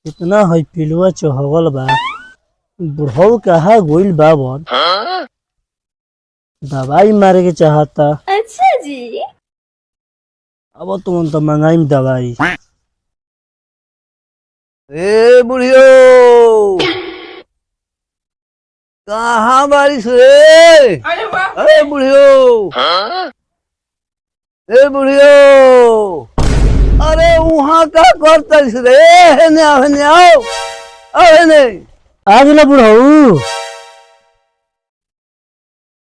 इतना है पिलुआ चढ़ल बा। बुढ़ऊ कहा गोइल बावन दवाई मारे के चाहता। अच्छा जी। अब तुम तो मंगाई में दवाई। ए बुढ़ियो कहाँ बारिश रे? अरे बुढ़ियो, ए बुढ़ियो, अरे वहाँ का करतलिस रे? हेने आओ, हेने आओ, आओ हेने। आ गया बुढ़ऊ,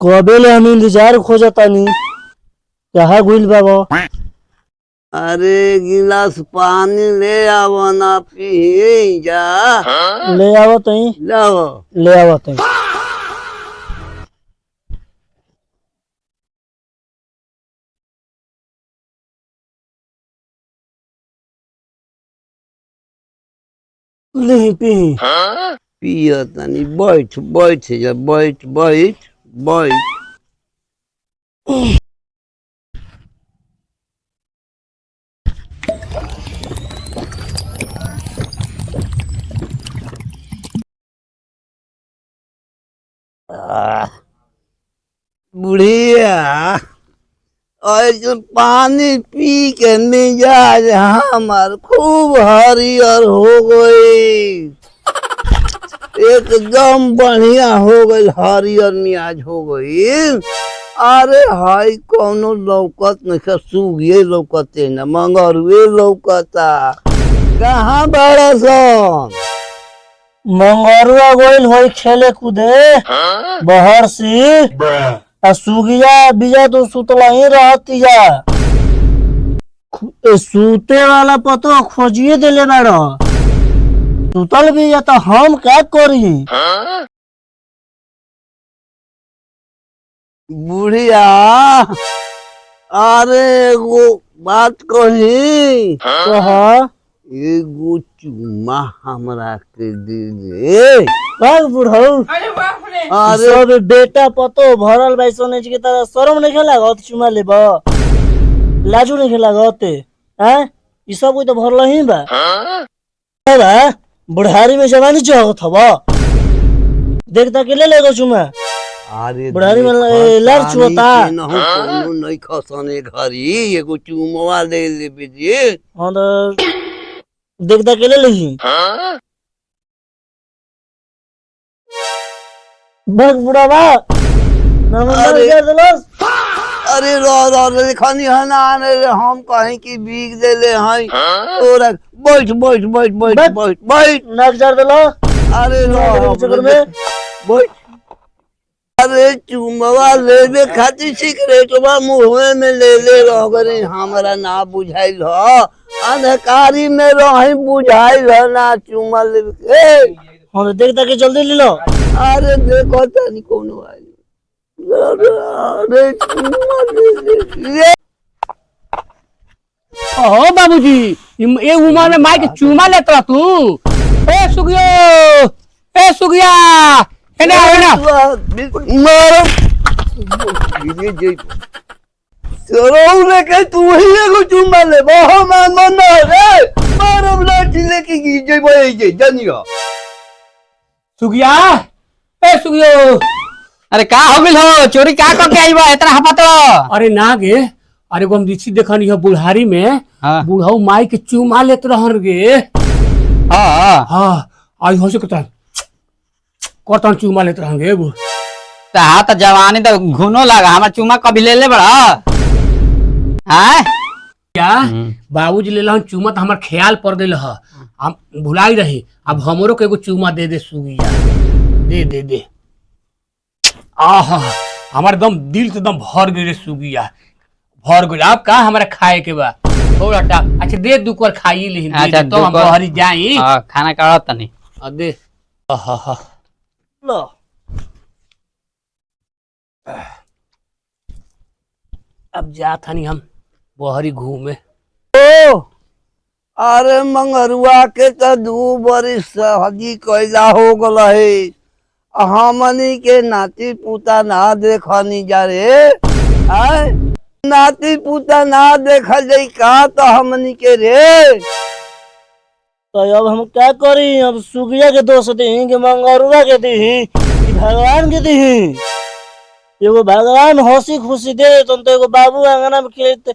कबे ले हम इंतजार खोजतानी। कहा गोइल बाबा? अरे गिलास पानी ले आओ ना, पी जा। ले आवत तई, लाओ। ले आवत तई। ले पी। पिया तनी, बैठ बैठ जा, बैठ बैठ बैठ। बुढ़िया और जो पानी पी के मिजाज हमार खूब हरियर हो गई, एकदम बढ़िया हो गई, हरियर मियाज हो गई। अरे हाय कौनो लौकत नहीं, सुगिए लौकते न मंगरुए लौकता। कहाँ बड़ा सन? मंगरुआ गोइल होई खेले कूदे बहर से। आ सुगिया बिया तो सुतला ही रहतिया। सूते वाला पतो खोजिए देले बाड़ा। सुतल बिया तो हम क्या करी? बुढ़िया अरे वो बात कही, कहा एगो चुम्मा हमरा के दे दे। भाग बुढ़ऊ। अरे सब बेटा पतो भरल भाई सोने की तरह शर्म नहीं लागत चुमा लेबा? लाजू नहीं लागत? हैं ई सब कोई तो भरल ही बा। बा बुढ़ारी में जवानी चाहत हवा। देखता के ले लेगो चुमा। अरे बुढ़ारी में लड़ छुअता। कोनो नहीं खसने घरी एगो चुम्मा ले ले बेजे। हां तो देखता के ले लेही। भाग बुढ़ावा। अरे कर देलस। अरे रो देखनी है ना, हम कहीं की बीग दे ले हैं। और बैठ बैठ बैठ बैठ बैठ बैठ। नाक जार देलो। अरे रो चक्कर में बैठ। अरे चुम्मा लेबे खातिर सिगरेटवा मुंह में ले ले रह गई, हमरा ना बुझाइल ह। अंधकारी में रही बुझाइल ह ना चुम्मा लेबे। हां देखता के जल्दी ले लो। अरे देखो तनी कोनो आई। अरे चुम्मा ले। ओ बाबूजी, ये उम्र में माई के चूमा लेता तू? ए सुगियो, ए सुगिया, एने आ ना। मारो ये जे सरोने के तू ही एगो चुम्मा ले बहु मन रे। मारो लाठी लेके गी जे बोए जे जनिया। सुगिया, ए सुगियो, अरे का हो गइल हो? चोरी का करके आई बा इतना हपत? अरे ना गे, अरे गो हम ऋषि देखनी है बुढ़ारी में। हाँ। बुढ़ऊ माई के चूमा लेत रहन गे। हां हाँ आई हो सकता करतन चूमा लेत रहन गे। ता त जवानी त घुनो लगा, हमर चुमा कभी ले ले बड़ा? हां क्या बाबूजी ले लहन चूमा तो हमार ख्याल पड़ गइल ह। हम भुलाई रही। अब हमरो के एगो चूमा दे दे सुगिया। दे दे दे। आहा हमार एकदम दिल से एकदम भर गई रे सुगिया, भर गई। अब का हमारा खाए के बा थोड़ा टा। अच्छा दे दू कर खाई लेहिन। अच्छा, तो हम बहरी जाई। हां खाना का तनी दे। आहा लो अब जात हनी हम बहरी घूमे। ओ अरे मंगरुआ के तो 2 बरिस हजी कैला हो गल है। हमनी के नाती पुता ना देखनी जा रे। आय नाती पुता ना देखल जाई का तो हमनी के रे। तो अब हम क्या करी? अब सुगिया के दोष दी कि मंगरुआ के दी कि भगवान के दी? एगो भगवान हंसी खुशी दे तो एगो बाबू आंगना में खेलते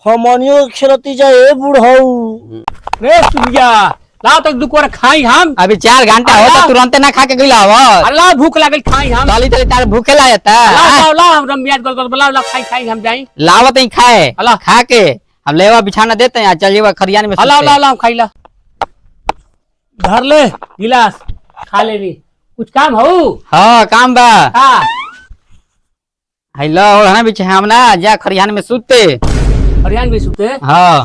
हमनियो खेलती जाए बुढ़ऊ। रे सुगिया ला तो दुकोर खाई हम। अभी 4 घंटा हो तो तुरंत ना खा के गइला हो। अल्लाह भूख लागल खाई हम। चली चली तार भूखे लागता। ला हम रमियात गल बोला ला खाई हम जाई। लावत ही खाए अल्लाह खा के हम लेवा बिछाना देते हैं चल जेवा खरियान में अल्लाह सुते। ला खाई ला। धर ले गिलास खा ले नी। कुछ काम हो? हां काम बा। हां हेलो ओढ़ना बिछे हम ना जा खरियान में सुते। हरियाण भी सुते। हां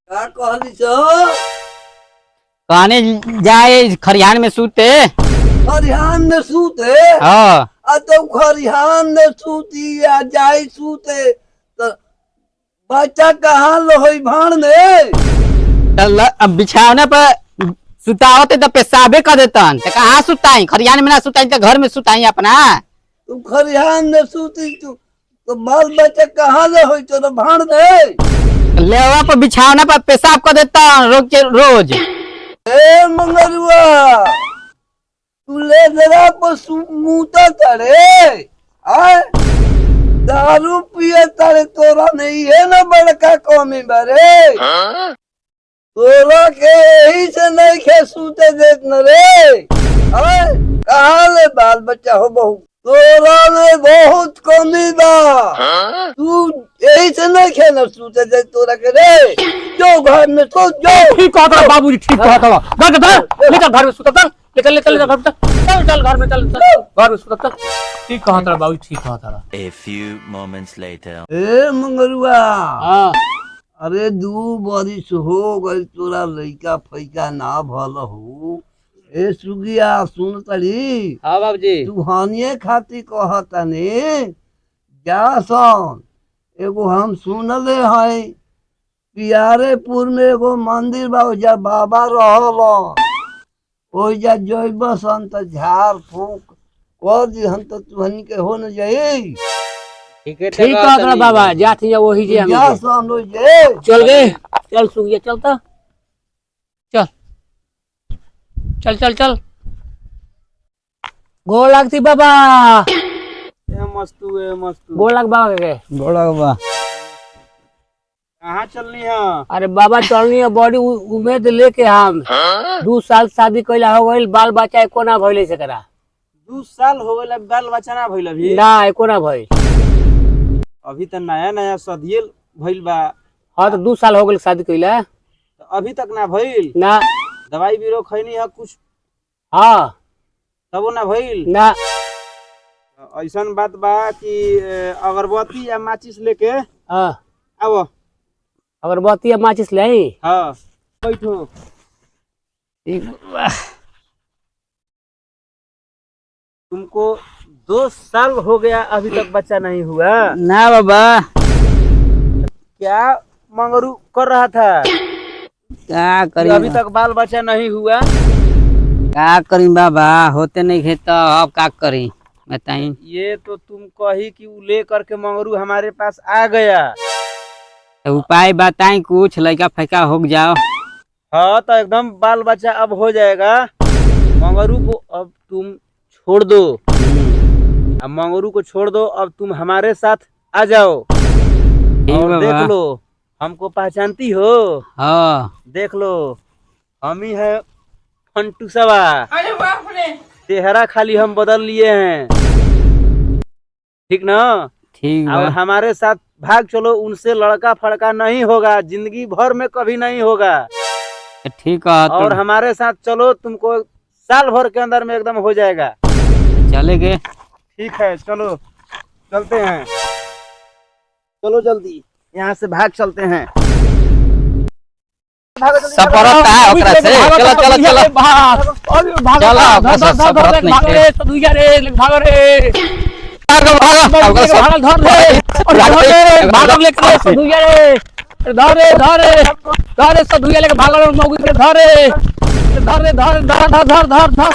का कहली सो? कहने जाए खरियान में सूते। खरिहान में सूते? हाँ आ तो खरिहान में सूती या जाई सूते तो बच्चा कहाँ लोही भाड़ में? तो अब बिछावने पर सुतावते तो पेशाबे कर देतन तो कहाँ सुताई? खरियान में ना सुताई तो घर में सुताई अपना। तू खरिहान में सूती तो बाल बच्चा कहाँ लोही तो भाड़ में? लेवा पर बिछावने पर पेशाब कर देतन रोज। ए मंगरुआ तू ले जरा पर मुता तड़े आए दारू पिए तड़े तोरा नहीं है ना बड़का कौमी बरे तोरा के यही से नहीं खे सूते देत न रे आए कहाँ ले बाल बच्चा हो बहू तोरा में बहुत कमी बा तू यही से नहीं खे न सूते देत तोरा के रे जो घर में सो जो ठीक कहता बाबूजी ठीक कहता। लेकर घर में सुता चल ले चल घर में चल घर में चल घर में सुता चल। ठीक कहता बाबूजी ठीक कहता। A few moments later. ए मंगरुआ हां अरे 2 बरिस हो गई तोरा लइका फैका ना भल हो। ए सुगिया सुन तड़ी हाँ बाबूजी तू हनिए खाती कहतनी जा सन एगो हम सुनले हैं पियारेपुर में एगो मंदिर बा ओजा बाबा रहल ओजा जइब सन त झाड़ फूक कर दिहन त तुहनी के हो न जाई। ठीक कहता बाबा जाती वही जे जा हम सन ओजे चल गए। चल सुगिया चलता चल चल चल चल। गोल लगती बाबा ए मस्तू गोल लग बाबा के बड़ा बा कहाँ चलनी है? अरे बाबा चलनी है बड़ी उम्मीद लेके हम 2 साल शादी कैला हो गइल बाल बच्चा एको ना भइले से करा। 2 साल हो गए बाल बच्चा ना भइल अभी? ना एको ना भइल। अभी तो नया नया सदियल भइल बा। हाँ तो 2 साल हो गइल शादी कैला तो अभी तक ना भइल? ना दवाई बीरो खैनी है कुछ हाँ तबो ना भइल? ना ऐसन बात बा कि अगरबत्ती या माचिस लेके हाँ आओ। अगरबत्ती या माचिस ले आई। हाँ बैठो। तुमको 2 साल हो गया अभी तक बच्चा नहीं हुआ? ना बाबा क्या मंगरू कर रहा था? क्या करी अभी तक बाल बच्चा नहीं हुआ? क्या करी बाबा होते नहीं खे तो अब क्या करी बताई। ये तो तुम कही कि उ ले करके मंगरू हमारे पास आ गया। तो उपाय बताई कुछ लड़का फैका हो जाओ। हाँ तो एकदम बाल बच्चा अब हो जाएगा। मंगरू को अब तुम छोड़ दो। अब मंगरू को छोड़ दो अब तुम हमारे साथ आ जाओ और देख लो हमको पहचानती हो? हाँ देख लो हम ही है फंटू सवा। चेहरा खाली हम बदल लिए हैं ठीक ना? ठीक और बा हमारे साथ भाग चलो उनसे लड़का फड़का नहीं होगा जिंदगी भर में कभी नहीं होगा। ठीक है और हमारे साथ चलो तुमको साल भर के अंदर में एकदम हो जाएगा। चले गए। ठीक है चलो चलते हैं। चलो जल्दी यहाँ से भाग चलते हैं। सफरत है ओकरा से चलो चलो चलो चलो बस सफरत नहीं भाग रे सदुइया रे भाग रे भागो भागो धर रे भाग लेके सदुइया रे धर रे सदुइया लेके भाग रे मौगी रे धर रे धर रे धर धर धर धर धर